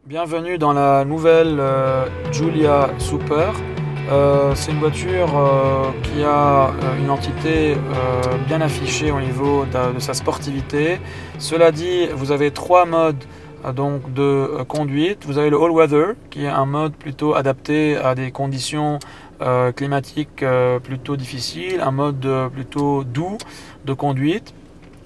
Bienvenue dans la nouvelle Giulia Super. C'est une voiture qui a une entité bien affichée au niveau de sa sportivité. Cela dit, vous avez trois modes donc de conduite. Vous avez le all-weather qui est un mode plutôt adapté à des conditions climatiques plutôt difficiles, un mode plutôt doux de conduite.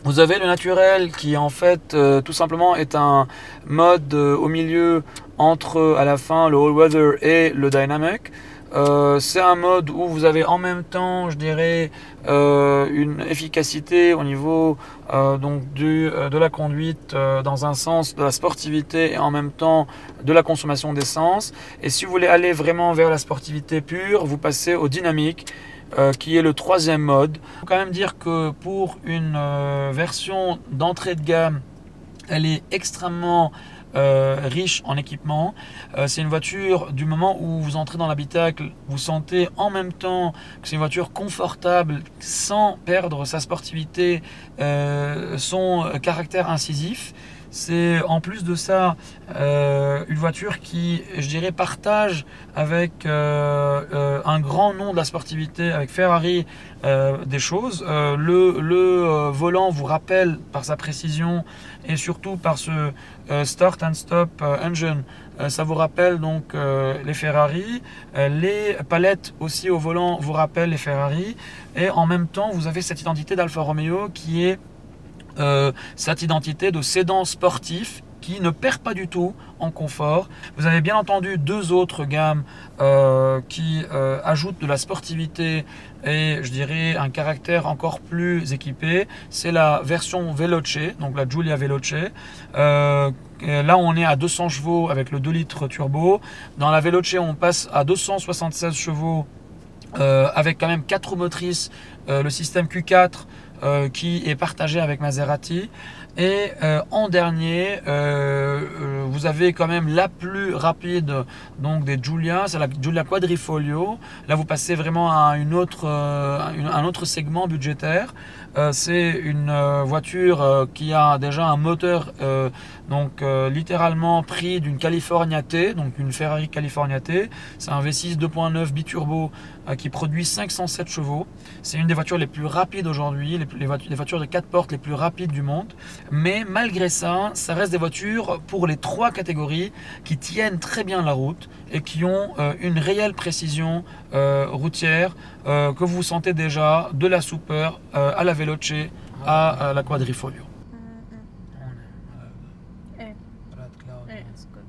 Vous avez le naturel qui en fait tout simplement est un mode au milieu entre à la fin le all-weather et le dynamic. C'est un mode où vous avez en même temps, je dirais, une efficacité au niveau de la conduite dans un sens de la sportivité et en même temps de la consommation d'essence. Et si vous voulez aller vraiment vers la sportivité pure, vous passez au dynamique. Qui est le troisième mode. Il faut quand même dire que pour une version d'entrée de gamme, elle est extrêmement riche en équipement. C'est une voiture, du moment où vous entrez dans l'habitacle, vous sentez en même temps que c'est une voiture confortable sans perdre sa sportivité, son caractère incisif. C'est en plus de ça une voiture qui, je dirais, partage avec un grand nom de la sportivité, avec Ferrari, des choses. Le volant vous rappelle par sa précision et surtout par ce Start and Stop Engine. Ça vous rappelle donc les Ferrari. Les palettes aussi au volant vous rappellent les Ferrari. Et en même temps, vous avez cette identité d'Alfa Romeo qui est cette identité de sédan sportif qui ne perd pas du tout en confort. Vous avez bien entendu deux autres gammes qui ajoutent de la sportivité et je dirais un caractère encore plus équipé. C'est la version Veloce, donc la Giulia Veloce. Là on est à 200 chevaux avec le 2 litres turbo. Dans la Veloce on passe à 276 chevaux avec quand même 4 motrices, le système Q4 qui est partagé avec Maserati. Et en dernier, vous avez quand même la plus rapide donc des Giulia, c'est la Giulia Quadrifoglio. Là, vous passez vraiment à un autre segment budgétaire. C'est une voiture qui a déjà un moteur littéralement pris d'une California T, donc une Ferrari California T. C'est un V6 2.9 biturbo qui produit 507 chevaux. C'est une des voitures les plus rapides aujourd'hui, les voitures de 4 portes les plus rapides du monde. Mais malgré ça, ça reste des voitures pour les trois catégories qui tiennent très bien la route et qui ont une réelle précision routière que vous sentez déjà de la Super à la Veloce à la Quadrifoglio. Red cloud. It's good.